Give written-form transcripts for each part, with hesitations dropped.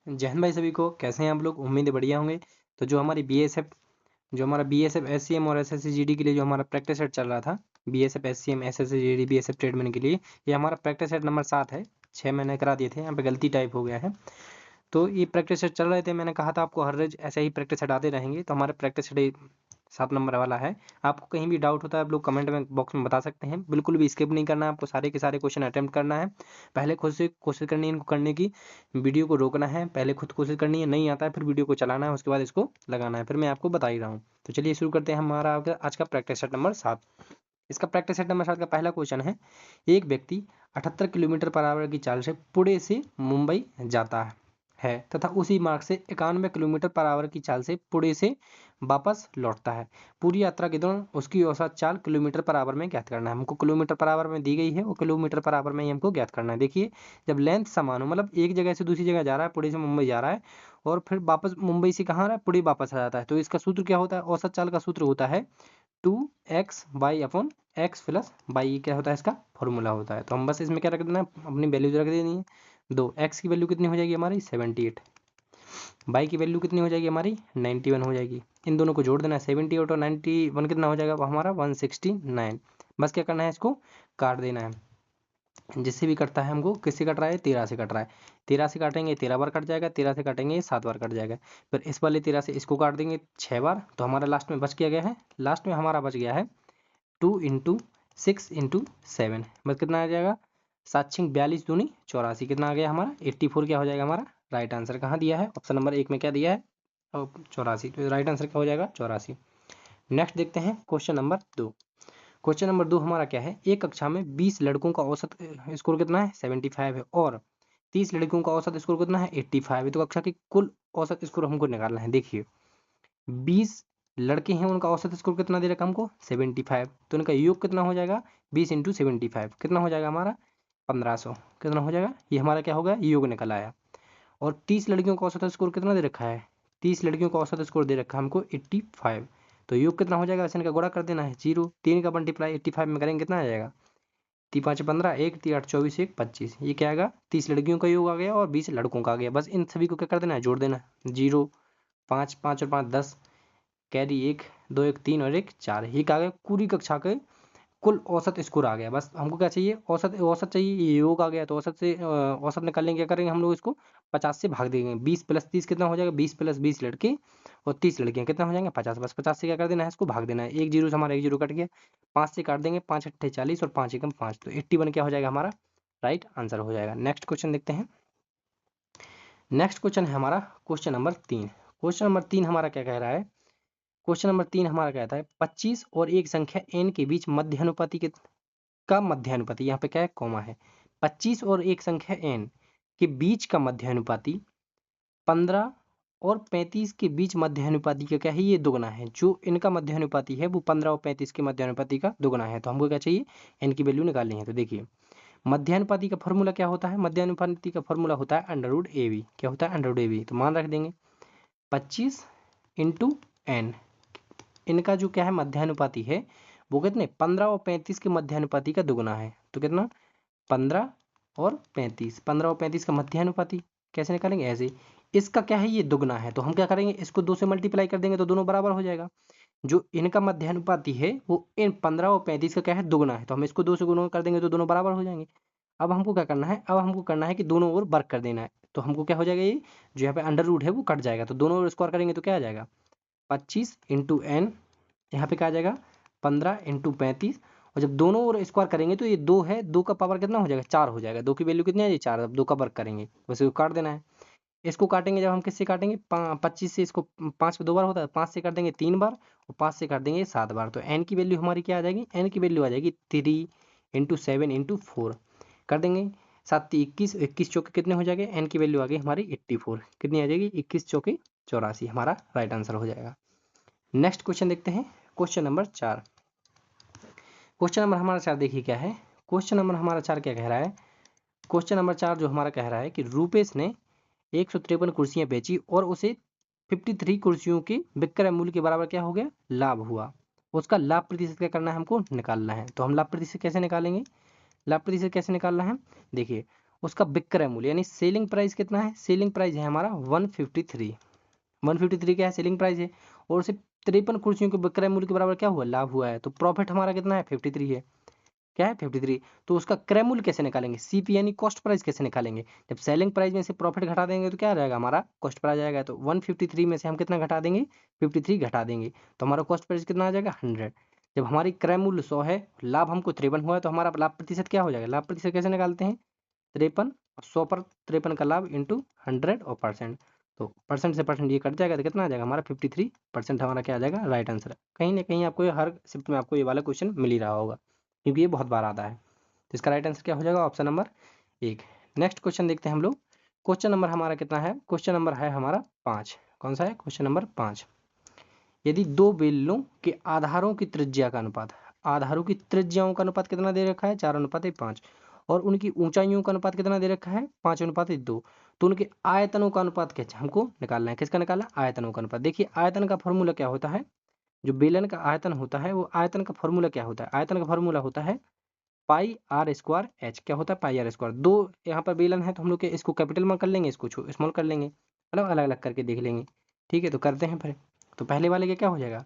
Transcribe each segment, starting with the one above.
जय हिंद भाई सभी को। कैसे हैं आप लोग? उम्मीद है बढ़िया होंगे। तो जो हमारा बीएसएफ एससीएम और एसएससी के लिए जो हमारा प्रैक्टिस सेट चल रहा था, BSF SCM SSC BSF tradesman के लिए, ये हमारा प्रैक्टिस सेट नंबर 7 है। 6 मैंने करा दिए थे, यहाँ पे गलती टाइप हो गया है। तो ये प्रैक्टिस सेट चल रहे थे, मैंने कहा था आपको हर रोज ऐसे ही प्रैक्टिस सेट आते रहेंगे। तो हमारे प्रैक्टिस सेट 7 नंबर वाला है। आपको कहीं भी डाउट होता है आप लोग कमेंट में बॉक्स में बता सकते हैं। बिल्कुल भी स्किप नहीं करना है, आपको सारे के सारे क्वेश्चन अटेम्प्ट करना है। पहले खुद से कोशिश करनी है इनको करने की, वीडियो को रोकना है, पहले खुद कोशिश करनी है, नहीं आता है फिर वीडियो को चलाना है, उसके बाद इसको लगाना है। फिर मैं आपको बता ही रहा हूँ। तो चलिए शुरू करते हैं हमारा आज का प्रैक्टिस सेट नंबर 7। इसका प्रैक्टिस सेट नंबर 7 का पहला क्वेश्चन है, एक व्यक्ति 78 किलोमीटर पर आवर की चाल से पुणे से मुंबई जाता है तथा उसी मार्ग से 91 किलोमीटर पर आवर की चाल से पुणे से वापस लौटता है। पूरी यात्रा के दौरान उसकी औसत चाल किलोमीटर पर आवर में ज्ञात करना है। हमको किलोमीटर पर आवर में दी गई है, वो किलोमीटर पर आवर में ही हमको ज्ञात करना है। देखिए, जब लेंथ समान हो, मतलब एक जगह से दूसरी जगह जा रहा है, पुणे से मुंबई जा रहा है और फिर वापस मुंबई से कहाँ आ रहा है, पुणे वापस आ जाता है, तो इसका सूत्र क्या होता है? औसत चाल का सूत्र होता है 2x/x प्लस वाई। क्या होता है? इसका फॉर्मूला होता है। तो हम बस इसमें क्या रख देना है, अपनी वैल्यूज रख देनी है। 2x की वैल्यू कितनी हो जाएगी हमारी 78, वाई की वैल्यू कितनी हो जाएगी हमारी 91 हो जाएगी। इन दोनों को जोड़ देना है, 78 और 91 कितना हो जाएगा? वो हमारा 169। बस क्या करना है, इसको काट देना है। जिससे भी कटता है, हमको किससे कट रहा है? 13 से कट रहा है। 13 से काटेंगे 13 बार कट जाएगा, 13 से काटेंगे 7 बार कट जाएगा। फिर इस वाले 13 से इसको काट देंगे 6 बार, तो हमारा लास्ट में बच गया है, लास्ट में हमारा बच गया है 2 × 6 × 7। बस कितना आ जाएगा? 7×42 दूनी 84। कितना आ गया हमारा? 84 क्या हो जाएगा हमारा राइट आंसर? कहाँ दिया है? ऑप्शन नंबर 1 में क्या दिया है? 84। तो राइट आंसर क्या हो जाएगा? 84। नेक्स्ट देखते हैं क्वेश्चन नंबर 2। क्वेश्चन नंबर 2 हमारा क्या है, एक कक्षा में 20 लड़कों का औसत स्कोर कितना है? 75 है और 30 लड़कियों का औसत स्कोर कितना है? 85 है। तो कक्षा की कुल औसत स्कोर हमको निकालना है। देखिए, 20 लड़के हैं, उनका औसत स्कोर कितना दे रखा हमको? 75। तो उनका योग कितना हो जाएगा? 20 × 75 कितना हो जाएगा हमारा? 1500। कितना हो जाएगा? ये हमारा क्या होगा? योग निकल आया। और 30 लड़कियों का औसत स्कोर कितना दे रखा है? 30 लड़कियों का औसत स्कोर दे रखा है हमको 85। तो योग कितना हो जाएगा? वैसे इनका गुणा कर देना है, 0 3 का मल्टीप्लाई 85 में करेंगे कितना आ जाएगा? 3×5 = 15, 1 3 8 24 1 25। ये क्या आएगा? 30 लड़कियों का योग आ गया और 20 लड़कों का आ गया। बस इन सभी को क्या कर देना है? जोड़ देना है। 0 5 5 और 5 10, कैरी 1 2 1 3 और 1 4। ये क्या आ गया? पूरी कक्षा के कुल औसत स्कोर आ गया। बस हमको क्या चाहिए? औसत औसत चाहिए। ये योग आ गया, तो औसत से औसत निकालने क्या करेंगे हम लोग? इसको 50 से भाग देंगे। 20 + 30 कितना हो जाएगा? 20 + 20 लड़के और 30 लड़कियां कितना हो जाएंगे? 50। बस 50 से क्या कर देना है? इसको भाग देना है। एक जीरो से हमारा एक जीरो कट गया, 5 से काट देंगे, 5 × 8 = 40 और 5 × 5 तो 81 क्या हो जाएगा हमारा? राइट आंसर हो जाएगा। नेक्स्ट क्वेश्चन देखते हैं। नेक्स्ट क्वेश्चन है हमारा क्वेश्चन नंबर 3। क्वेश्चन नंबर 3 हमारा क्या कह रहा है? क्वेश्चन नंबर 3 हमारा कहता है 25 और एक संख्या n के बीच मध्यानुपाती का मध्यानुपाती, यहाँ पे क्या है? कॉमा है। 25 और एक संख्या n के बीच का मध्यानुपाती 15 और 35 के बीच मध्यानुपाती का क्या है? ये दुगना है। जो इनका मध्यानुपाती है वो 15 और 35 के मध्यानुपाती का दुगना है। तो हमको क्या चाहिए? n की वैल्यू निकालनी है। तो देखिए, मध्यानुपाती का फॉर्मूला क्या होता है? मध्यानुपाती का फॉर्मूला होता है √AB। क्या होता है? √AB। तो मान रख देंगे 25 × n। इनका जो क्या है मध्यानुपाती है वो कितने? 15 और 35 के मध्यानुपाती का दुगना है। तो कितना? 15 और 35। 15 और 35 का मध्यानुपाती कैसे निकालेंगे? ऐसे। इसका क्या है? ये दुगना है, तो हम क्या करेंगे? इसको 2 से मल्टीप्लाई कर देंगे तो दोनों बराबर हो जाएगा। जो इनका मध्यानुपाती है वो इन 15 और 35 का क्या है? दुगना है, तो हम इसको 2 से गुणा कर देंगे तो दोनों बराबर हो जाएंगे। अब हमको क्या करना है? अब हमको करना है कि दोनों ओर वर्क कर देना है। तो हमको क्या हो जाएगा? ये जो यहाँ पे अंडर रूट है वो कट जाएगा, तो दोनों ओर स्क्वायर करेंगे तो क्या आ जाएगा? 25 × n, यहाँ पे क्या आ जाएगा? 15 × 35। और जब दोनों ओर स्क्वायर करेंगे तो ये 2 है, 2 का पावर कितना हो जाएगा? 4 हो जाएगा। 2 की वैल्यू कितनी है? 4। अब 2 का वर्क करेंगे, बस इसको काट देना है। इसको काटेंगे जब हम किससे काटेंगे? 25 से। इसको 5 पे 2 बार होता है, 5 से काट देंगे 3 बार और 5 से काट देंगे 7 बार। तो n की वैल्यू हमारी क्या आ जाएगी? n की वैल्यू आ जाएगी 3 × 7 × 4 कर देंगे। 7 21, 21 चौके कितने हो जाएंगे? n की वैल्यू आ गई हमारी 84। कितनी आ जाएगी? 21 चौके 84 हमारा राइट आंसर हो जाएगा। नेक्स्ट क्वेश्चन देखते हैं, क्वेश्चन नंबर 4। क्वेश्चन नंबर हमारा 4 देखिए क्या है। क्वेश्चन नंबर हमारा 4 क्या कह रहा है? क्वेश्चन नंबर 4 जो हमारा कह रहा है कि रूपेश ने 153 कुर्सियां बेची और उसे 53 कुर्सियों के विक्रय मूल्य के बराबर क्या हो गया? लाभ हुआ। उसका लाभ प्रतिशत क्या करना है? हमको निकालना है। तो हम लाभ प्रतिशत कैसे निकालेंगे? लाभ प्रतिशत कैसे निकालना है? देखिए, उसका विक्रय मूल्य यानी सेलिंग प्राइस कितना है, सेलिंग प्राइस है हमारा 153। 153 क्या है, सेलिंग प्राइस है, और उसे 53 कुर्सियों के विक्रय मूल्य के बराबर क्या हुआ, लाभ हुआ है, तो प्रॉफिट हमारा कितना है, 53 है। क्या है, 53। तो उसका क्रय मूल्य कैसे निकालेंगे, सीपी यानी कॉस्ट प्राइस कैसे निकालेंगे, जब सेलिंग प्राइस में से प्रॉफिट घटा देंगे तो क्या आ जाएगा, हमारा कॉस्ट प्राइस आ जाएगा। तो 153 में से हम कितना घटा देंगे, 53 घटा देंगे, तो हमारा कॉस्ट प्राइस कितना आ जाएगा, 100। जब हमारी क्रय मूल्य 100 है, लाभ हमको 53 हुआ है, तो हमारा लाभ प्रतिशत क्या हो जाएगा, लाभ प्रतिशत कैसे निकालते हैं, 53, 100 पर 53 का लाभ इंटू 100 और परसेंट, तो परसेंट से परसेंट ये कट जाएगा तो कितना आ जाएगा हमारा 53% हमारा क्या आ जाएगा, राइट आंसर। कहीं ना कहीं आपको हर शिफ्ट में आपको ये वाला क्वेश्चन मिल ही रहा होगा, क्योंकि ये बहुत बार आता है। तो इसका राइट आंसर क्या हो जाएगा, ऑप्शन नंबर 1। नेक्स्ट क्वेश्चन देखते हैं हम लोग। क्वेश्चन नंबर हमारा कितना है, क्वेश्चन नंबर है हमारा 5। कौन सा है, क्वेश्चन नंबर 5। यदि दो बेलनों के आधारों की त्रिज्या का अनुपात, आधारों की त्रिज्याओं का अनुपात कितना दे रखा है, 4:5, और उनकी ऊंचाइयों का अनुपात कितना दे रखा है, 5:2, तो उनके आयतनों का अनुपात क्या हमको निकालना है, किसका निकालना है, आयतनों का अनुपात। देखिए आयतन का फॉर्मूला क्या होता है, जो बेलन का आयतन होता है वो आयतन का फॉर्मूला क्या होता है, आयतन का फॉर्मूला होता है पाई आर स्क्वायर एच। क्या होता है, पाई आर स्क्वायर। दो यहाँ पर बेलन है तो हम लोग इसको कैपिटल में कर लेंगे, इसको स्मॉल कर लेंगे, मतलब अलग अलग करके देख लेंगे। ठीक है, तो करते हैं फिर। तो पहले वाले का क्या हो जाएगा,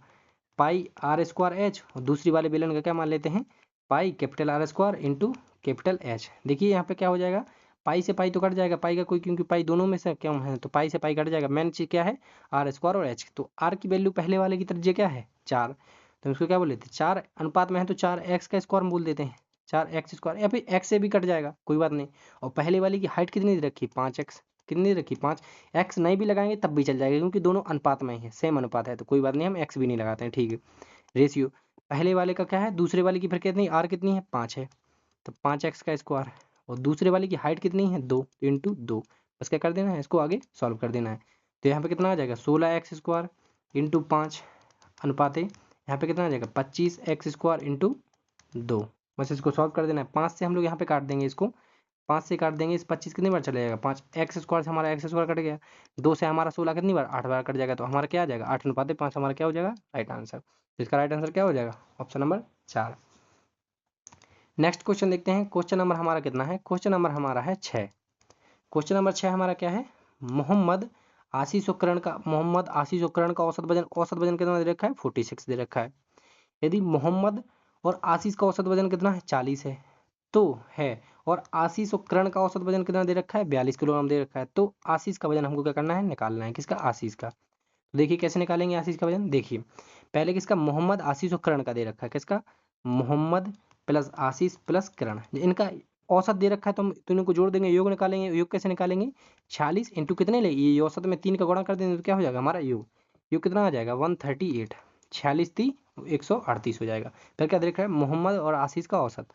पाई आर स्क्वायर एच, और दूसरी वाले बेलन का क्या मान लेते हैं, pi capital R square into capital H. देखिए यहाँ पे क्या हो जाएगा, पाई से पाई तो कट जाएगा, पाई का कोई, क्योंकि पाई दोनों में से क्यों है, तो पाई से पाई कट जाएगा। मेन चीज क्या है, आर स्क्वायर और एच। तो आर की वैल्यू पहले वाले की त्रिज्या क्या है, 4, तो इसको क्या बोल देते हैं, 4 अनुपात में है तो 4x का स्क्वायर बोल देते हैं, 4x स्क्वायर, या फिर x से भी कट जाएगा कोई बात नहीं। और पहले वाली की हाइट कितनी दे रखी, 5x, कितनी दे रखी, 5। x नहीं भी लगाएंगे तब भी चल जाएगा, क्योंकि दोनों अनुपात में ही है, सेम अनुपात है, तो कोई बात नहीं, हम x भी नहीं लगाते हैं। ठीक है, रेशियो पहले वाले का क्या है, दूसरे वाले की फिर कितनी, r कितनी है, 5 है, तो 5x का स्क्वायर, और दूसरे वाले की हाइट कितनी है, 2 इंटू 2। बस क्या कर देना है, इसको आगे सॉल्व कर देना है। तो यहाँ पे कितना आ जाएगा, 16x स्क्वायर इंटू 5 अनुपात है, यहाँ पे कितना आ जाएगा, 25x स्क्वायर इंटू 2। बस इसको सॉल्व कर देना है। 5 से हम लोग यहाँ पे काट देंगे, इसको 5 से काट देंगे, इस 25 कितनी बार चला जाएगा, 5x स्क्वायर से हमारा x स्क्वायर कट गया, 2 से हमारा 16 कितनी बार, 8 बार कट जाएगा, तो हमारा क्या आ जाएगा, 8:5 हमारा क्या हो जाएगा, राइट आंसर। तो इसका राइट आंसर क्या हो जाएगा, ऑप्शन नंबर 4। नेक्स्ट क्वेश्चन देखते हैं, क्वेश्चन नंबर हमारा कितना है, क्वेश्चन नंबर हमारा है 6। क्वेश्चन नंबर 6 हमारा क्या है, मोहम्मद आशीष उपकरण का, मोहम्मद आशीष उपकरण का औसत वजन कितना दे रखा है, 46 दे रखा है। यदि मोहम्मद और आशीष का औसत वजन कितना है, 40 है, तो है, और आशीष और करण का औसत वजन कितना दे रखा है, 42 किलोग्राम दे रखा है, तो आशीष का वजन हमको क्या करना है, निकालना है, किसका, आशीष का। तो देखिए कैसे निकालेंगे आशीष का वजन, देखिए पहले किसका, मोहम्मद आशीष और करण का दे रखा है, किसका, मोहम्मद प्लस आशीष प्लस करण, इनका औसत दे रखा है, तो हम तीनों को जोड़ देंगे, योग निकालेंगे। योग कैसे निकालेंगे, 46 इंटू कितने ले, ये औसत में 3 का गुणा कर देंगे तो क्या हो जाएगा हमारा योग, योग कितना आ जाएगा, 138, 46 × 3 138 हो जाएगा। फिर क्या देख रहा है, मोहम्मद और आशीष का औसत,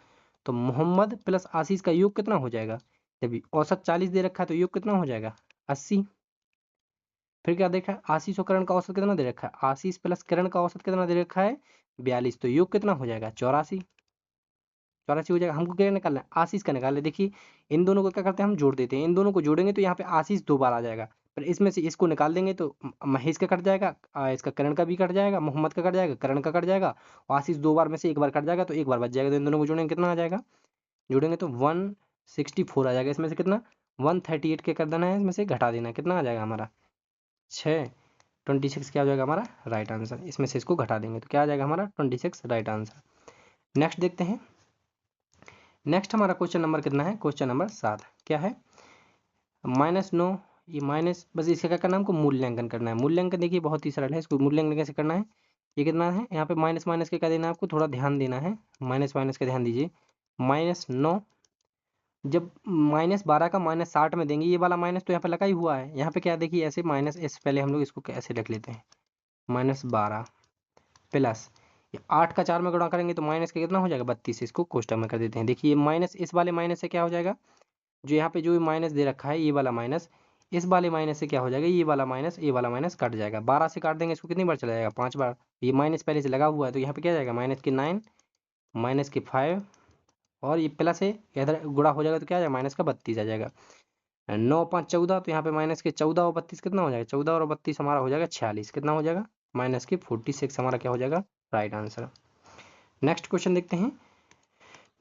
तो मोहम्मद प्लस आशीष का योग कितना हो जाएगा, जब औसत 40 दे रखा है तो योग कितना हो जाएगा, 80। फिर क्या देखा है, आशीष और करण का औसत कितना दे रखा है, आशीष प्लस करण का औसत कितना दे रखा है, 42, तो योग कितना हो जाएगा, 84, 84 हो जाएगा। हमको क्या निकालना है, आशीष का निकालना है। देखिए इन दोनों को क्या करते हैं, हम जोड़ देते हैं, इन दोनों को जोड़ेंगे तो यहाँ पे आशीष 2 बार आ जाएगा, पर इसमें से इसको निकाल देंगे तो महेश का कट जाएगा, इसका करण का भी कट जाएगा, मोहम्मद का कट जाएगा, करण का कट जाएगा, और आशीष 2 बार में से 1 बार कट जाएगा तो 1 बार बच जाएगा, तो इन दोनों को जोड़ेंगे कितना आ जाएगा, जोड़ेंगे तो 164 आ जाएगा। इसमें से कितना, 138 के कर देना है, इसमें से घटा देना है, कितना आ जाएगा हमारा 6, 26 क्या हो जाएगा हमारा राइट आंसर। इसमें से इसको घटा देंगे तो क्या आ जाएगा हमारा 26 राइट आंसर। नेक्स्ट देखते हैं, नेक्स्ट हमारा क्वेश्चन नंबर कितना है, क्वेश्चन नंबर 7 क्या है, -9, ये माइनस, बस इसका क्या करना है, हमको मूल्यांकन करना है। मूल्यांकन देखिए बहुत ही सरल है, इसको मूल्यांकन कैसे करना है, ये कितना है, यहाँ पे माइनस माइनस के क्या देना है, आपको थोड़ा ध्यान देना है, माइनस माइनस का ध्यान दीजिए। -9 जब -12 का -60 में देंगे, ये वाला माइनस तो यहाँ पे लगा ही हुआ है, यहाँ पे क्या देखिए ऐसे माइनस, इस पहले हम लोग इसको कैसे रख लेते हैं, -12 प्लस 8 का 4 में गुणा करेंगे तो माइनस का कितना हो जाएगा, 32, इसको कोष्टक में कर देते हैं। देखिए माइनस, इस वाले माइनस से क्या हो जाएगा, जो यहाँ पे जो माइनस दे रखा है ये वाला माइनस, इस वाले माइनस से क्या हो जाएगा, ये वाला माइनस, ये वाला माइनस कट जाएगा। 12 से काट देंगे इसको कितनी बार चला जाएगा, 5 बार। ये माइनस पहले से लगा हुआ है तो यहाँ पे क्या जाएगा, -9 -5, और ये प्लस है, इधर गुणा हो जाएगा तो क्या आ जाएगा, माइनस का 32 आ जाएगा। 9 5 14, तो यहाँ पे माइनस के 14 और 32 कितना हो जाएगा, 14 और 32 हमारा हो जाएगा 46, कितना हो जाएगा, माइनस के 46 हमारा क्या हो जाएगा राइट आंसर। नेक्स्ट क्वेश्चन देखते हैं,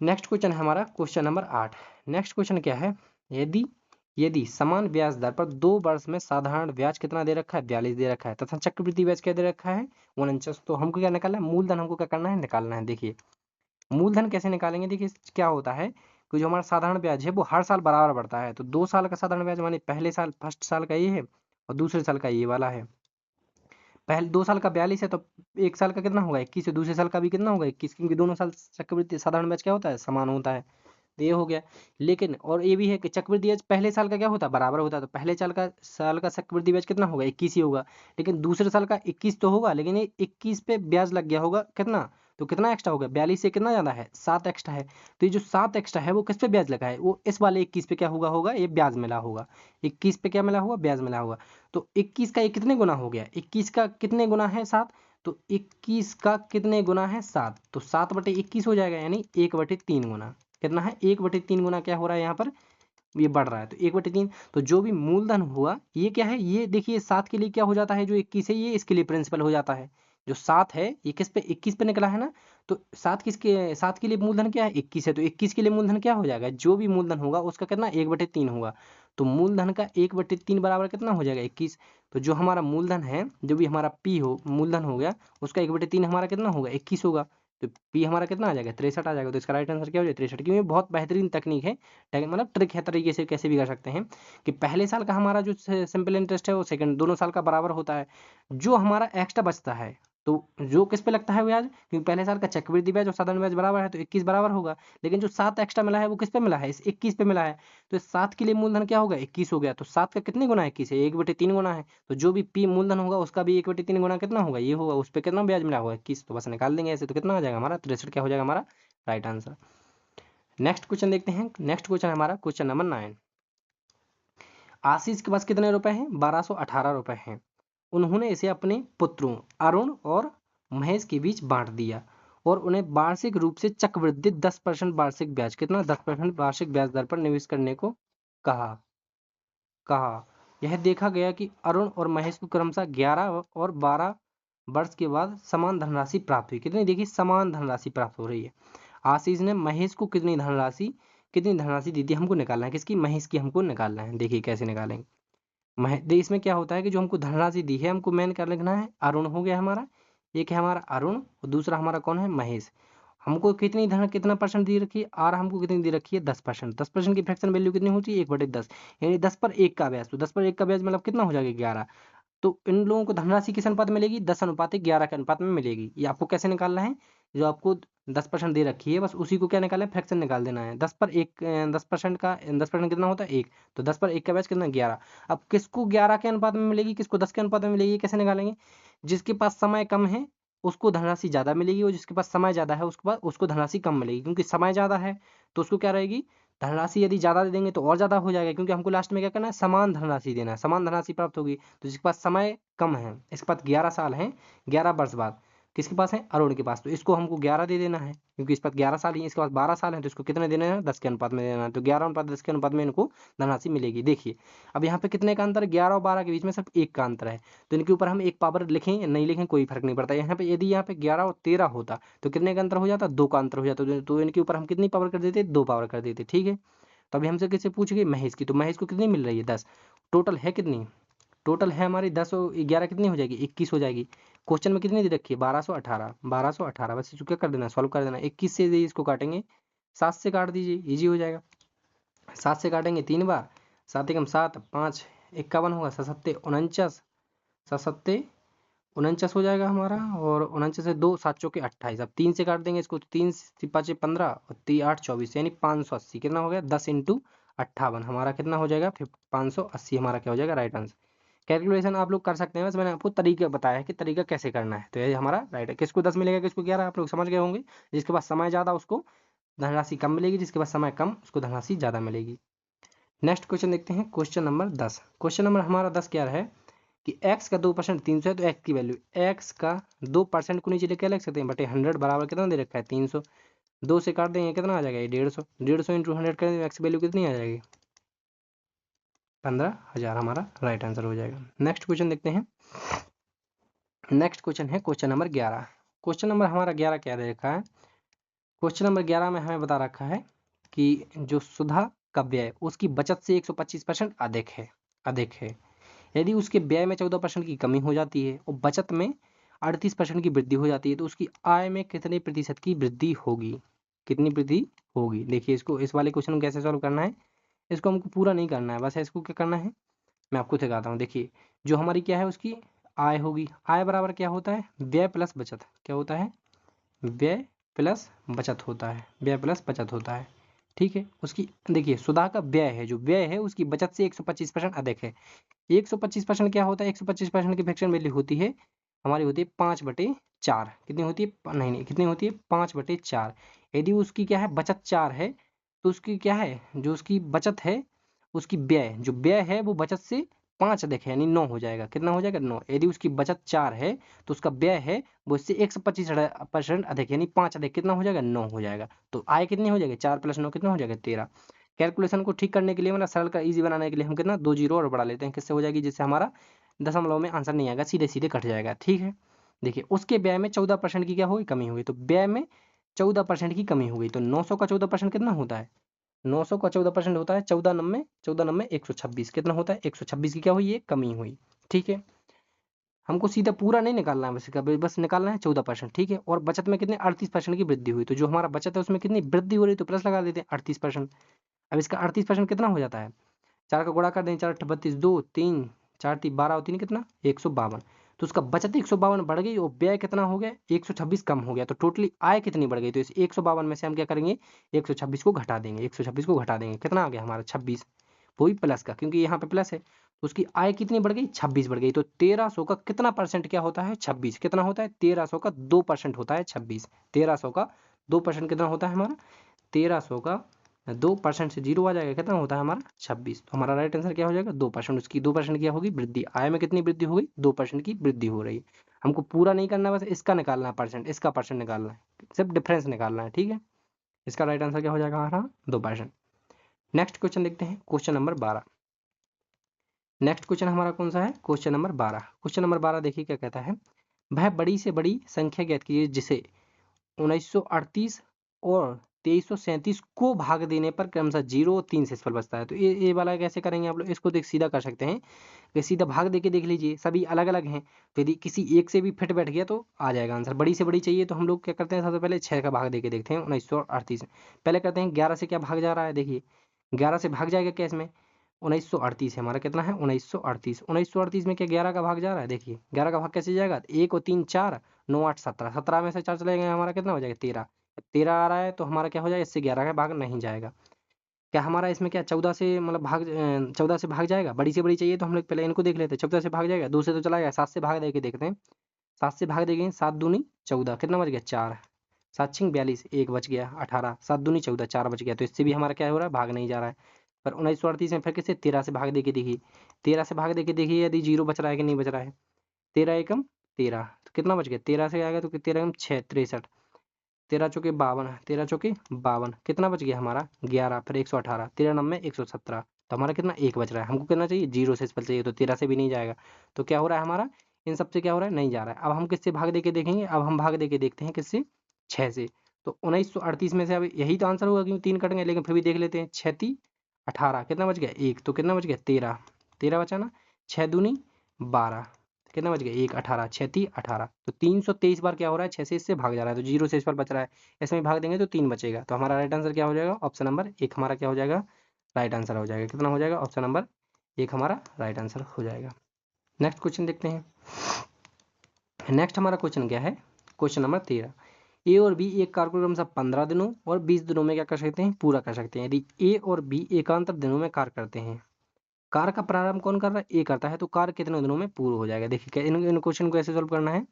नेक्स्ट क्वेश्चन है हमारा क्वेश्चन नंबर 8। नेक्स्ट क्वेश्चन क्या है, यदि यदि समान ब्याज दर पर 2 वर्ष में साधारण ब्याज कितना दे रखा है, 42 दे रखा है, तथा चक्रवृद्धि ब्याज क्या दे रखा है, 49। तो हमको क्या निकालना है, मूलधन हमको क्या करना है, निकालना है। देखिए मूलधन कैसे निकालेंगे, देखिए क्या होता है कि जो हमारा साधारण ब्याज है वो हर साल बराबर बढ़ता है। तो 2 साल का साधारण ब्याज माने पहले साल फर्स्ट साल का ये है और दूसरे साल का ये वाला है। पहले 2 साल का 42 है तो 1 साल का कितना होगा, 21 है। दूसरे साल का भी कितना होगा, 21, क्योंकि दोनों साल चक्रवृद्धि साधारण ब्याज क्या होता है, समान होता है। तो ये हो गया। लेकिन और ये भी है कि चक्रवृद्धि ब्याज पहले साल का क्या होता है, बराबर होता है। तो पहले साल का चक्रवृद्धि ब्याज कितना होगा, 21 ही होगा। लेकिन दूसरे साल का 21 तो होगा, लेकिन ये 21 पे ब्याज लग गया होगा कितना, तो कितना एक्स्ट्रा होगा, 42 से कितना ज्यादा है, 7 एक्स्ट्रा है। तो ये जो 7 एक्स्ट्रा है वो किस पे ब्याज लगा है, वो इस वाले 21 पे क्या होगा ये ब्याज मिला होगा। 21 पे क्या मिला होगा, ब्याज मिला होगा। तो 21 का ये कितने गुना हो गया, 21 का कितने गुना है, 7। तो 21 का कितने गुना है, 7। तो 7/21 हो जाएगा, यानी 1/3 गुना। कितना है, 1/3 गुना क्या हो रहा है यहाँ पर, ये बढ़ रहा है। तो 1/3। तो जो भी मूलधन हुआ ये क्या है, ये देखिए 7 के लिए क्या हो जाता है, जो 21 है ये इसके लिए प्रिंसिपल हो जाता है। जो 7 है ये किस पे, 21 पे निकला है ना। तो 7 के लिए मूलधन क्या है, 21 है। तो 21 के लिए मूलधन क्या हो जाएगा, जो भी मूलधन होगा उसका कितना, 1/3 होगा। तो मूलधन का 1/3 बराबर कितना हो जाएगा, 21। तो जो हमारा मूलधन है, जो भी हमारा पी हो मूलधन हो गया, उसका 1/3 हमारा कितना होगा, 21 होगा। तो पी हमारा कितना आ जाएगा, 63 आ जाएगा। तो इसका राइट आंसर क्या हो जाएगा, 63। क्योंकि ये बहुत बेहतरीन तकनीक है, मतलब ट्रिक है, तरीके से कैसे भी कर सकते हैं कि पहले साल का हमारा जो सिंपल इंटरेस्ट है वो सेकंड दोनों साल का बराबर होता है। जो हमारा एक्स्ट्रा बचता है तो जो किस पे लगता है ब्याज, क्योंकि पहले साल का चक्रवृद्धि ब्याज और साधारण ब्याज बराबर है तो 21 बराबर होगा। लेकिन जो 7 एक्स्ट्रा मिला है वो किस पे मिला है, इस 21 पे मिला है। तो इस 7 के लिए मूलधन क्या होगा, 21 हो गया। तो 7 का कितने गुना है, 21 है, 1/3 गुना है। तो जो भी पी मूलधन होगा उसका भी 1/3 गुना कितना होगा, ये होगा। उस पर कितना ब्याज मिला होगा, 21। तो बस निकाल देंगे ऐसे। तो कितना आ जाएगा हमारा, 63 क्या हो जाएगा हमारा राइट आंसर। नेक्स्ट क्वेश्चन देखते हैं। नेक्स्ट क्वेश्चन है हमारा क्वेश्चन नंबर 9। आशीष के पास कितने रुपए हैं, 1218 रुपए हैं। उन्होंने इसे अपने पुत्रों अरुण और महेश के बीच बांट दिया और उन्हें वार्षिक रूप से चक्रवृद्धि 10% वार्षिक ब्याज, कितना 10% वार्षिक ब्याज दर पर निवेश करने को कहा कहा यह देखा गया कि अरुण और महेश को क्रमशः 11 और 12 वर्ष के बाद समान धनराशि प्राप्त हुई। कितनी, देखिए समान धनराशि प्राप्त हो रही है। आशीष ने महेश को कितनी धनराशि दी थी, हमको निकालना है किसकी, महेश की हमको निकालना है। देखिए कैसे निकालेंगे। इसमें क्या होता है कि जो हमको धनराशि दी है हमको मेन क्या लिखना है, अरुण हो गया हमारा। एक है हमारा अरुण और दूसरा हमारा कौन है, महेश। हमको कितना परसेंट दी रखी है, आर हमको कितनी दी रखी है, 10%। 10% की फ्रैक्शन वैल्यू कितनी होती है, 1/10, यानी 10/1 का ब्याज। तो 10/1 का ब्याज मतलब कितना हो जाएगा, 11। तो इन लोगों को धनराशि किस अनुपात में मिलेगी, 10:11 के अनुपात में मिलेगी। ये आपको कैसे निकालना है, जो आपको 10% दे रखी है बस उसी को क्या निकालना है, फ्रैक्शन निकाल देना है। 10/1, 10% का 10% कितना होता है, 1। तो 10/1 का बैच कितना, 11। अब किसको 11 के अनुपात में मिलेगी, किसको 10 के अनुपात में मिलेगी, कैसे निकालेंगे। जिसके पास समय कम है उसको धनराशि ज्यादा मिलेगी और जिसके पास समय ज्यादा है उसके पास उसको धनराशि कम मिलेगी। क्योंकि समय ज्यादा है तो उसको क्या रहेगी, धनराशि यदि ज्यादा दे देंगे तो और ज्यादा हो जाएगा। क्योंकि हमको लास्ट में क्या करना है, समान धनराशि देना है, समान धनराशि प्राप्त होगी। तो जिसके पास समय कम है, इसके पास 11 साल है, 11 वर्ष बाद किसके पास है, अरुण के पास। तो इसको हमको 11 दे देना है क्योंकि इस पास 11 साल ही है, इसके पास 12 साल है। तो इसको कितने देना है, 10 के अनुपात में देना है। तो 11:10 के अनुपात में इनको धनराशि मिलेगी। देखिए अब यहाँ पे कितने का अंतर है, 11 और 12 के बीच में सिर्फ 1 का अंतर है। तो इनके ऊपर हम एक पावर लिखें या नहीं लिखें कोई फर्क नहीं पड़ता। यहाँ पे यदि यहाँ पे 11 और 13 होता तो कितने का अंतर हो जाता, 2 का अंतर हो जाता। तो इनके ऊपर हम कितनी पावर कर देते, 2 पावर कर देते, ठीक है। तो अभी हमसे किससे पूछ गए, महेश की। तो महेश को कितनी मिल रही है, 10। टोटल है कितनी, टोटल है हमारी 10 और 11 कितनी हो जाएगी, 21 हो जाएगी। क्वेश्चन में कितनी दे रखी है, 1218 बस इसको क्या कर देना, सॉल्व कर देना। 21 से इसको काटेंगे, 7 से काट दीजिए, इजी हो जाएगा। 7 से काटेंगे 3 बार, 7 एकम 7, 5 51 होगा, 7 49, 7 49 हो जाएगा हमारा। और 49 से 2 7 चौके 28। अब 3 से काट देंगे इसको, 3 5 15 और 3 8 24, यानी 580 कितना हो गया, 10 × 58 हमारा कितना हो जाएगा, फिर 580 हमारा क्या हो जाएगा राइट आंसर। कैलकुलेशन आप लोग कर सकते हैं, बस मैंने आपको तरीका बताया है कि तरीका कैसे करना है। तो ये हमारा राइट है। किसको 10 मिलेगा, किसको 11, आप लोग समझ गए होंगे। जिसके पास समय ज़्यादा उसको धनराशि कम मिलेगी, जिसके पास समय कम उसको धनराशि ज़्यादा मिलेगी। नेक्स्ट क्वेश्चन देखते हैं, क्वेश्चन नंबर 10। क्वेश्चन नंबर हमारा 10 क्या है कि x का 2% 300 है। तो x की वैल्यू, x का 2% को नीचे लेके लिख सकते हैं, बटे 100 बराबर कितना दे रखा है, 300। 2 से काट देंगे कितना आ जाएगा, ये 150। 150 × 100 करेंगे तो x वैल्यू कितनी आ जाएगी, 15,000 हमारा राइट आंसर हो जाएगा। नेक्स्ट क्वेश्चन देखते हैं। नेक्स्ट क्वेश्चन है क्वेश्चन नंबर 11। क्वेश्चन नंबर हमारा 11 क्या दे रखा है, क्वेश्चन नंबर 11 में हमें बता रखा है कि जो सुधा का व्यय उसकी बचत से 125% अधिक है। यदि उसके व्यय में 14% की कमी हो जाती है और बचत में 38% की वृद्धि हो जाती है तो उसकी आय में कितने प्रतिशत की वृद्धि होगी? कितनी वृद्धि होगी? देखिए इसको, इस वाले क्वेश्चन को कैसे सॉल्व करना है, इसको हमको पूरा नहीं करना है, बस इसको क्या करना है मैं आपको सिखाता हूँ। देखिए जो हमारी क्या है उसकी आय होगी, आय बराबर क्या होता है, व्यय प्लस बचत। क्या होता है? व्यय प्लस बचत होता है, व्यय प्लस बचत होता है। ठीक है, उसकी देखिए सुधा का व्यय है, जो व्यय है उसकी बचत से 125% अधिक है। 125% क्या होता है, 125% की फ्रैक्शन वैल्यू होती है हमारी, होती है 5/4। कितनी होती है, नहीं कितनी होती है, 5/4। यदि उसकी क्या है बचत 4 है तो उसकी क्या है, जो उसकी बचत है उसकी व्यय, जो व्यय है वो बचत से 5 अधिक है, यानी 9 हो जाएगा। कितना हो जाएगा, 9। यदि उसकी बचत 4 है तो उसका व्यय है वो इससे 125% अधिक, यानी 5 अधिक कितना हो जाएगा, 9 हो जाएगा। तो आय कितनी हो जाएगी, 4 + 9 कितना हो जाएगा, 13। कैलकुलेशन को ठीक करने के लिए, मतलब सरल का ईजी बनाने के लिए हम कितना 2 जीरो और बढ़ा लेते हैं, किससे हो जाएगी, जिससे हमारा दशमलव में आंसर नहीं आएगा, सीधे सीधे कट जाएगा। ठीक है, देखिए उसके व्यय में 14% की क्या होगी, कमी होगी। तो व्यय में 14% की कमी हो गई तो 900 का 14% कितना होता है, 900 का 14% होता है 14 126। कितना होता है, 126 की क्या हुई, ये कमी हुई। ठीक है, हमको सीधा पूरा नहीं निकालना है वैसे, कभी बस निकालना है 14%। ठीक है, और बचत में कितने 38% की वृद्धि हुई, तो जो हमारा बचत है उसमें कितनी वृद्धि हो रही है तो प्लस लगा देते हैं 38%। अब इसका 38% कितना हो जाता है, 4 का गुणा कर दें, 4 × 32, 2 3 4 × 12 होती है कितना, 152। तो उसका बचत 152 बढ़ गई और व्यय कितना हो गया, 126 कम हो गया। तो टोटली आय कितनी बढ़ गई, तो इस 152 में से हम क्या करेंगे, 126 को घटा देंगे, 126 को घटा देंगे, कितना आ गया हमारा 26, वो भी प्लस का, क्योंकि यहाँ पे प्लस है। तो उसकी आय कितनी बढ़ गई, 26 बढ़ गई। तो 1300 का कितना परसेंट क्या होता है, 26। कितना होता है, 1300 का 2% होता है 26। 1300 का 2% कितना होता है हमारा, 1300 का 2% से जीरो आ जाएगा, कितना होता है हमारा 26। तो हमारा राइट आंसर क्या हो जाएगा, 2%। उसकी 2% क्या होगी, वृद्धि। आय में कितनी वृद्धि हो गई, 2% की वृद्धि हो रही है। हमको पूरा नहीं करना, बस इसका निकालना है परसेंट, इसका परसेंट निकालना है, सिर्फ डिफरेंस निकालना है। ठीक है, इसका राइट आंसर क्या हो जाएगा हमारा, 2%। नेक्स्ट क्वेश्चन देखते हैं, क्वेश्चन नंबर 12। नेक्स्ट क्वेश्चन हमारा कौन सा है, क्वेश्चन नंबर 12। क्वेश्चन नंबर 12 देखिए क्या कहता है, वह बड़ी से बड़ी संख्या ज्ञात कीजिए जिसे 1938 और 2337 को भाग देने पर क्रमशः 0 और 3 से बचता है। तो ये वाला कैसे करेंगे आप लोग, इसको देख सीधा कर सकते हैं कि सीधा भाग देके देख लीजिए, सभी अलग अलग हैं, तो यदि किसी एक से भी फिट बैठ गया तो आ जाएगा आंसर। बड़ी से बड़ी चाहिए तो हम लोग क्या करते हैं, सबसे पहले 6 का भाग देके देखते हैं 1938। पहले करते हैं 11 से क्या भाग जा रहा है, देखिए 11 से भाग जाएगा क्या इसमें, 1938 है हमारा, कितना है 1938। 1938 में क्या 11 का भाग जा रहा है, देखिए 11 का भाग कैसे जाएगा, 1 और 3 4, 9 8 17, 17 में से 4 चले गए, हमारा कितना हो जाएगा 13। 13 आ रहा है तो हमारा क्या हो जाएगा, इससे 11 का भाग नहीं जाएगा। क्या हमारा इसमें क्या 14 से मतलब 14 से भाग जाएगा, बड़ी से बड़ी चाहिए तो हम लोग पहले इनको देख लेते हैं, 14 से भाग जाएगा, 2 से तो चला गया, 7 से भाग दे के देखते हैं। 7 से भाग देंगे, 7 दूनी 14, कितना बच गया 4, 7 छिंग 42, 1 बच गया 18, 7 दूनी 14, 4 बच गया। तो इससे भी हमारा क्या हो रहा है, भाग नहीं जा रहा है। पर 1938 में फिर किसे 13 से भाग दे के देखिए, 13 से भाग दे के देखिए यदि 0 बच रहा है कि नहीं बच रहा है। 13 एकम 13, तो कितना बच गया, 13 से आएगा तो 13 एकम 6 63, 13 चौके 52, 13 चौके 52, कितना बच गया हमारा 11, फिर 118, 13 नंबे 117, तो हमारा कितना 1 बच रहा है। हमको कितना चाहिए, 0 से स्पेल चाहिए, तो 13 से भी नहीं जाएगा। तो क्या हो रहा है हमारा, इन सब से क्या हो रहा है, नहीं जा रहा है। अब हम किससे भाग दे के देखेंगे, अब हम भाग दे के देखते हैं किससे, 6 से। तो 1938 में से अब यही तो आंसर होगा क्योंकि 3 कट गए, लेकिन फिर भी देख लेते हैं, 6 × 18, कितना बच गया 1, तो कितना बच गया 13, 13 बचा ना, 6 दूनी 12, कितना बच गया 1 18, 6 × 18, तो 323 बार क्या हो रहा है, 6 से इससे भाग जा रहा है, तो 0 से इस पर बच रहा है, इसमें भाग देंगे तो 3 बचेगा। तो हमारा राइट आंसर क्या हो जाएगा, ऑप्शन नंबर 1 हमारा क्या हो जाएगा, राइट आंसर हो जाएगा। कितना हो जाएगा, ऑप्शन नंबर 1 हमारा राइट आंसर हो जाएगा। नेक्स्ट क्वेश्चन देखते हैं। नेक्स्ट हमारा क्वेश्चन क्या है, क्वेश्चन नंबर 13। ए और बी एक कार्य को क्रमशः 15 दिनों और 20 दिनों में क्या कर सकते हैं, पूरा कर सकते हैं। यदि ए और बी एकांतर दिनों में कार्य करते हैं, कार्य का प्रारंभ कौन कर रहा है, ए करता है, तो कार्य कितने दिनों में पूरा हो जाएगा। देखिए इन क्वेश्चन को ऐसे सॉल्व करना है,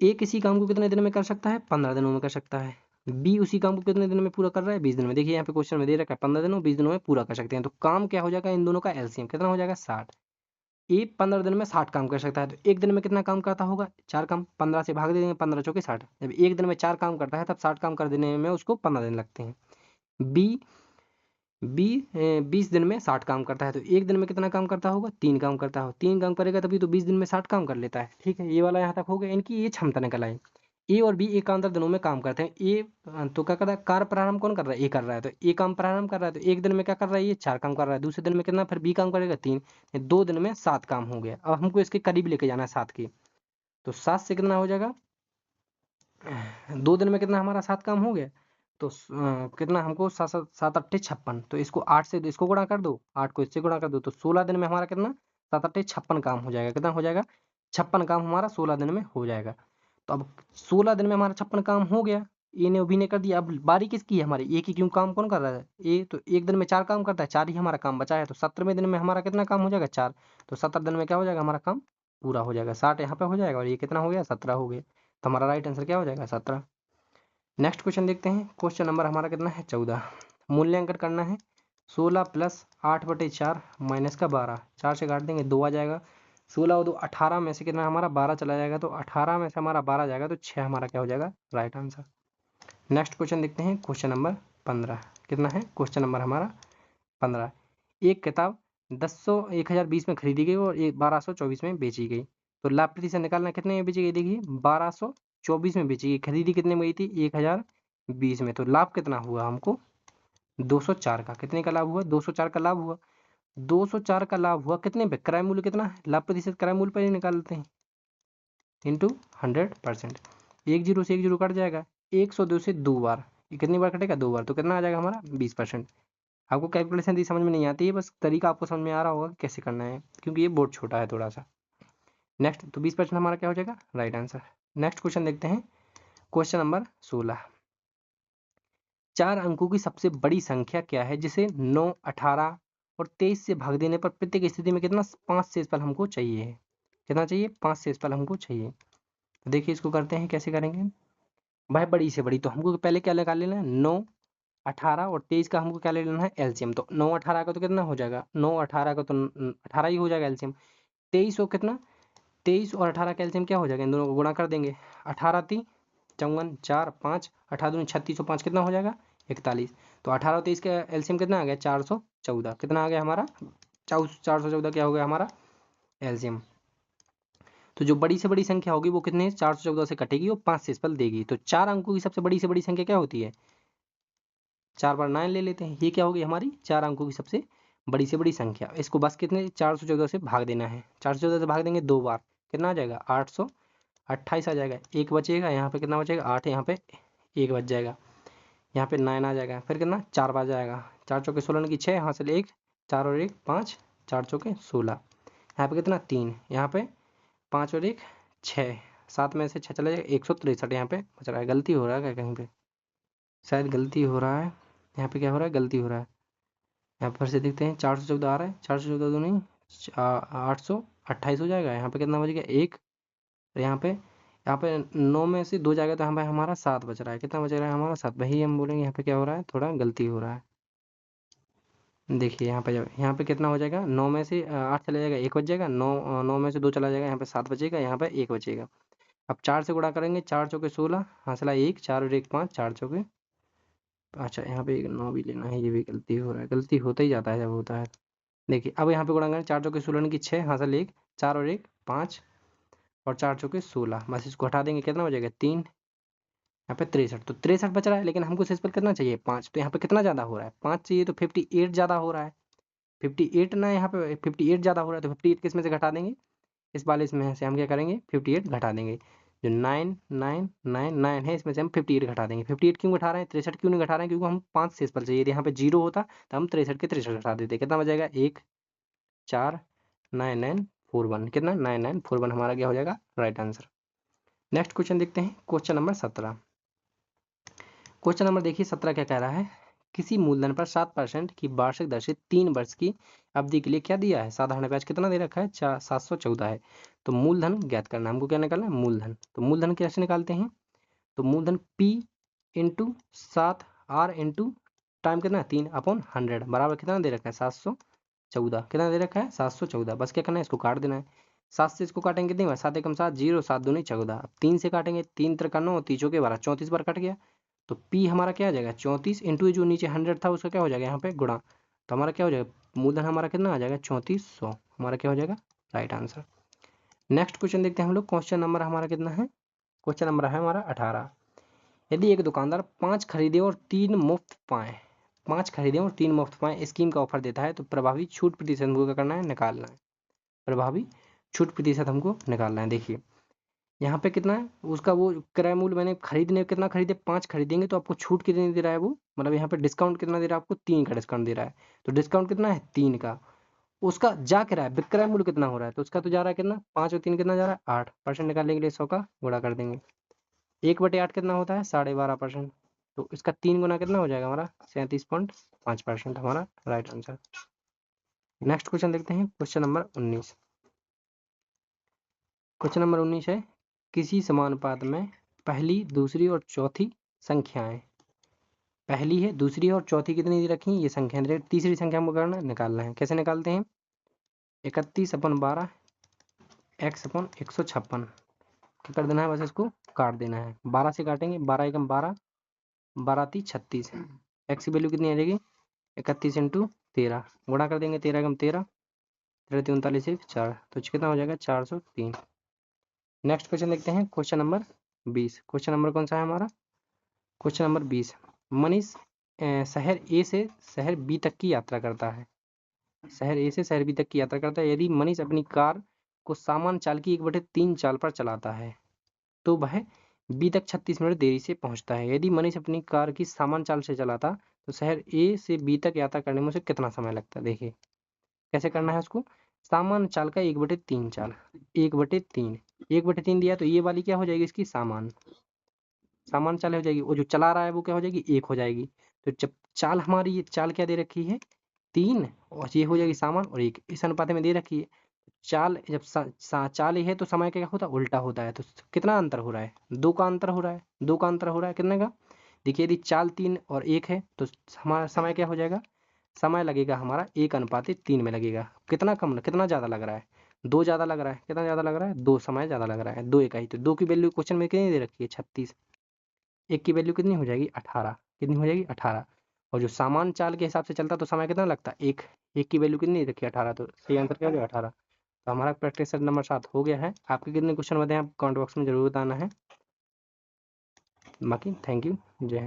ए किसी काम को कितने दिन में कर सकता है, 15 दिनों में कर सकता है। बी उसी काम को कितने दिन में पूरा कर रहा है, 20 दिन में। देखिए यहाँ पे क्वेश्चन में दे रखा है 15 दिनों 20 दिनों में पूरा कर सकते हैं, तो काम क्या हो जाएगा, इन दोनों का एलसीएम कितना हो जाएगा 60। ए 15 दिन में 60 काम कर सकता है, तो एक दिन में कितना काम करता होगा, 4 काम। 15 से भाग दे देंगे, 15 चौके 60, जब एक दिन में 4 काम करता है तब 60 काम कर देने में उसको 15 दिन लगते हैं। बी बी 20 दिन में 60 काम करता है, तो एक दिन में कितना काम करता होगा, 3 काम करता हो, 3 काम करेगा तभी तो 20 दिन में 60 काम कर लेता है। ठीक है, ये वाला यहाँ तक हो गया, इनकी ये क्षमता निकल आई। ए और बी एकांतर दिनों में काम करते हैं। ए तो क्या कर रहा है, कार्य प्रारंभ कौन कर रहा है, ए कर रहा है, तो ए काम प्रारंभ कर रहा है, तो एक दिन में क्या कर रहा है, ये 4 काम कर रहा है, दूसरे दिन में कितना, फिर बी काम करेगा 3, 2 दिन में 7 काम हो गया। अब हमको इसके करीब लेके जाना है 7 के, तो 7 से कितना हो जाएगा, 2 दिन में कितना हमारा 7 काम हो गया, तो कितना हमको 7 7 8 56, तो इसको 8 से इसको गुणा कर दो, 8 को इससे गुणा कर दो, तो 16 दिन में हमारा कितना 7 8 56 काम हो जाएगा। कितना हो जाएगा, 56 काम हमारा 16 दिन में हो जाएगा। तो अब 16 दिन में हमारा 56 काम हो गया, ए ने बी ने कर दिया। अब बारी किसकी है हमारी, ए की, क्यों काम कौन कर रहा है, ए, तो एक दिन में 4 काम करता है, 4 ही हमारा काम बचा है, तो 17वें दिन में हमारा कितना काम हो जाएगा 4, तो 17 दिन में क्या हो जाएगा हमारा काम पूरा हो जाएगा, 60 यहाँ पे हो जाएगा, और ये कितना हो गया 17 हो गया, तो हमारा राइट आंसर क्या हो जाएगा 17। नेक्स्ट क्वेश्चन देखते हैं, क्वेश्चन नंबर हमारा कितना है 14। मूल्यांकन करना है 16 प्लस 8/4 माइनस का 12, 4 से काट देंगे 2 आ जाएगा, 16 और 2 18 में से कितना हमारा 12 चला जाएगा, तो 18 में से हमारा 12 जाएगा, तो 6 हमारा क्या हो जाएगा राइट आंसर। नेक्स्ट क्वेश्चन देखते हैं, क्वेश्चन नंबर 15 कितना है, क्वेश्चन नंबर हमारा 15। एक किताब 1020 में खरीदी गई और 1224 में बेची गई, तो लाभ प्रतिशत निकालना, कितने में बेची गई, देखिए 1224 में बेची गई, खरीदी कितने में गई थी 1020 में, तो लाभ कितना हुआ हमको 204 का, कितने का लाभ हुआ 204 का लाभ हुआ, 204 का लाभ हुआ कितने पे, क्रय मूल्य कितना है, लाभ प्रतिशत क्रय मूल्य पर ही निकालते हैं, इंटू 100%, 10 से 10 कट जाएगा, 102 से 2 बार, ये कितनी बार कटेगा 2 बार, तो कितना आ जाएगा हमारा 20%। आपको कैलकुलेशन दी समझ में नहीं आती है, बस तरीका आपको समझ में आ रहा होगा कि कैसे करना है, क्योंकि ये बोर्ड छोटा है थोड़ा सा। नेक्स्ट, तो 20% हमारा क्या हो जाएगा राइट आंसर। नेक्स्ट क्वेश्चन देखते हैं, क्वेश्चन नंबर 16। 4 अंकों की सबसे बड़ी संख्या क्या है जिसे 9, 18 और 23 से भाग देने पर प्रत्येक स्थिति में कितना 5 शेषफल हमको चाहिए है, कितना चाहिए 5 शेषफल हमको चाहिए। तो देखिए इसको करते हैं, कैसे करेंगे भाई, बड़ी से बड़ी, तो हमको पहले क्या लगा लेना है 9, 18 और 23 का हमको क्या ले लेना है एलसीएम, तो 9 18 का तो कितना हो जाएगा 9 18 का तो 18 ही हो जाएगा एलसीएम, 23 और कितना 23 और 18 का एलसीएम क्या हो जाएगा, इन दोनों को गुणा कर देंगे, 18 3 54 4 5 18 दूनी 36 और 5 कितना हो जाएगा 41, तो 18 और 23 का एलसीएम कितना आ गया 414, कितना आ गया हमारा 414 क्या हो गया हमारा एलसीएम। तो जो बड़ी से बड़ी संख्या होगी वो कितने 414 से कटेगी और 5 शेषफल देगी, तो 4 अंकों की सबसे बड़ी से बड़ी संख्या क्या होती है, 4 बार 9 ले लेते हैं, ये क्या होगी हमारी 4 अंकों की सबसे बड़ी से बड़ी संख्या। इसको बस कितने 414 से भाग देना है, 414 से भाग देंगे 2 बार, कितना आ जाएगा 828 आ जाएगा, एक बचेगा यहाँ पे, कितना बचेगा 8, यहाँ पे 1 बच जाएगा, यहाँ पे 9 आ जाएगा, फिर कितना 4 बार जाएगा, 4 चौके 16 की 6 हासिल 1, 4 और 1 5, 4 चौके 16, यहाँ पे कितना 3, यहाँ पे 5 और 1 6, 7 में से 6 चला जाएगा 163, यहाँ पे बच रहा है, गलती हो रहा है क्या कहीं पे, शायद गलती हो रहा है, यहाँ पे क्या हो रहा है गलती हो रहा है, यहाँ पर से देखते हैं 414 आ रहा है, 414 तो नहीं 828 हो जाएगा, यहाँ पे कितना बच गया 1, और यहाँ पे 9 में से 2 जाएगा, तो यहाँ पे हमारा 7 बच रहा है, कितना बच रहा है हमारा 7, वही हम बोलेंगे यहाँ पे क्या हो रहा है थोड़ा गलती हो रहा है। देखिए यहाँ पे जब यहाँ पे कितना हो जाएगा 9 में से 8 चला जाएगा 1 बच जाएगा, 9 में से 2 चला जाएगा, यहाँ पे 7 बचेगा, यहाँ पे 1 बचेगा। अब 4 से गुणा करेंगे, 4 चौके 16 हासिला 1, 4 और 1 5, 4 चौके, अच्छा यहाँ पे 9 भी लेना है, ये भी गलती हो रहा है, गलती होता ही जाता है जब होता है। देखिए अब यहाँ पे गुणा करें, 4 चौके 16 की 6 हासिल 1, 4 और 1 5 और 4 चौके 16, बस इसको हटा देंगे, कितना बचेगा 3, यहाँ पे 63, तो 63 बच रहा है, लेकिन हमको शेषफल कितना चाहिए 5, तो यहाँ पे कितना ज़्यादा हो रहा है 5 चाहिए, तो 58 ज़्यादा हो रहा है, 58 ना, यहाँ पे 58 ज़्यादा हो रहा है, तो 58 किस में से घटा देंगे, इस वाले इसमें से हम क्या करेंगे 58 घटा देंगे, जो 9999 है इसमें से हम 58 घटा देंगे। 58 क्यों घटा रहे हैं, 63 क्यों नहीं घटा रहे हैं, क्योंकि हम 5 शेषफल चाहिए, यदि यहाँ पे 0 होता तो हम 63 के 63 घटा देते, कितना बचेगा 1 4 9941, कितना 9941 हमारा क्या हो जाएगा राइट आंसर। नेक्स्ट क्वेश्चन देखते हैं, क्वेश्चन नंबर 17। क्वेश्चन नंबर देखिए 17 क्या कह रहा है, किसी मूलधन पर 7% की वार्षिक दर से 3 वर्ष की अवधि के लिए क्या दिया है, साधारण ब्याज कितना दे रखा है 714 है, तो मूलधन ज्ञात करना, हमको क्या निकालना है मूलधन, तो मूलधन कैसे निकालते हैं, तो मूलधन P into 7 R into time कितना 3/100 बराबर कितना दे रखा है 714, कितना दे रखा है 714, बस क्या करना है इसको काट देना है, 7 से इसको काटेंगे कितनी बार 7 एकम 7 0, 7 दूनी 14, अब 3 से काटेंगे 3 त्रिका 9, 3 चौके 12, 34 बार कट गया, तो P हमारा क्या आ जाएगा 34 इंटू जो नीचे 100 था उसका क्या हो जाएगा यहाँ पे गुणा, तो हमारा क्या हो जाएगा मूलधन हमारा कितना आ जाएगा 3400, हमारा क्या हो जाएगा राइट आंसर। नेक्स्ट क्वेश्चन देखते हैं हम लोग, क्वेश्चन नंबर हमारा कितना है क्वेश्चन नंबर है हमारा 18। यदि एक दुकानदार 5 खरीदे और 3 मुफ्त पाए, 5 खरीदे और 3 मुफ्त पाए स्कीम का ऑफर देता है तो प्रभावी छूट प्रतिशत हमको क्या करना है, निकालना है। प्रभावी छूट प्रतिशत हमको निकालना है। देखिए यहाँ पे कितना है उसका, वो क्रय मूल्य मैंने खरीदने कितना खरीदे, 5 खरीदेंगे तो आपको छूट कितनी दे रहा है वो, मतलब यहाँ पे डिस्काउंट कितना दे रहा है आपको, 3 का डिस्काउंट दे रहा है। तो डिस्काउंट कितना है, 3 का। उसका जा के रहा है विक्रय मूल्य कितना हो रहा है, तो उसका तो जा रहा है कितना, 5 और 3 कितना जा रहा है, 8%। निकालने के लिए 100 का गुणा कर देंगे। 1/8 कितना होता है, 12.5%। तो इसका 3 गुना कितना हो जाएगा हमारा, 37.5% हमारा राइट आंसर। नेक्स्ट क्वेश्चन देखते हैं, क्वेश्चन नंबर 19। क्वेश्चन नंबर 19 है, किसी समानुपात में पहली, दूसरी और चौथी संख्याएं, पहली है, दूसरी है और चौथी कितनी दे रखी, ये संख्या दे, तीसरी संख्या हमको करना निकालना है। कैसे निकालते हैं, 31/12 x/156 क्या कर देना है, बस इसको काट देना है। 12 से काटेंगे, 12 एकम 12, 12 × 36, एक्स की वैल्यू कितनी आ जाएगी, 31 × 13, गुणा कर देंगे, 13 एकम 13, 13 39 1 4, तो कितना हो जाएगा 403। नेक्स्ट क्वेश्चन देखते हैं, क्वेश्चन नंबर 20। क्वेश्चन नंबर कौन सा है हमारा, क्वेश्चन नंबर 20। मनीष शहर ए से शहर बी तक की यात्रा करता है, शहर ए से शहर बी तक की यात्रा करता है। यदि मनीष अपनी कार को सामान्य चाल की 1/3 चाल पर चलाता है तो वह बी तक 36 मिनट देरी से पहुंचता है। यदि मनीष अपनी कार की सामान्य चाल से चलाता तो शहर ए से बी तक यात्रा करने में उसे कितना समय लगता। देखिए कैसे करना है उसको, सामान्य चाल का 1/3 चाल, 1/3, 1/3 दिया तो ये वाली क्या हो जाएगी, इसकी सामान्य चाल हो जाएगी, वो जो चला रहा है वो क्या हो जाएगी, 1 हो जाएगी। तो जब चाल हमारी, ये चाल क्या दे रखी है, 3, और ये हो जाएगी सामान्य और 1 इस अनुपात में दे रखी है। चाल जब चाल है तो समय क्या होता है, उल्टा होता है। तो कितना अंतर हो रहा है, 2 का अंतर हो रहा है, 2 का अंतर हो रहा है, कितने का, देखिए यदि चाल 3 और 1 है तो हमारा समय क्या हो जाएगा, समय लगेगा हमारा 1:3 में लगेगा। कितना कम, कितना ज़्यादा लग रहा है, 2 ज़्यादा लग रहा है, कितना ज़्यादा लग रहा है, 2 समय ज़्यादा लग रहा है, 2 इकाई। तो 2 की वैल्यू क्वेश्चन में कितनी दे रखी है, 36, 1 की वैल्यू कितनी हो जाएगी, 18, कितनी हो जाएगी 18। और जो सामान्य चाल के हिसाब से चलता तो समय कितना लगता, 1, 1 की वैल्यू कितनी रखी है, 18। तो सही आंसर क्या हो जाएगा, 18। तो हमारा प्रैक्टिस सेट नंबर 7 हो गया है। आपके कितने क्वेश्चन बताएं आप कमेंट बॉक्स में जरूर बताना है। बाकी थैंक यू, जय हिंद।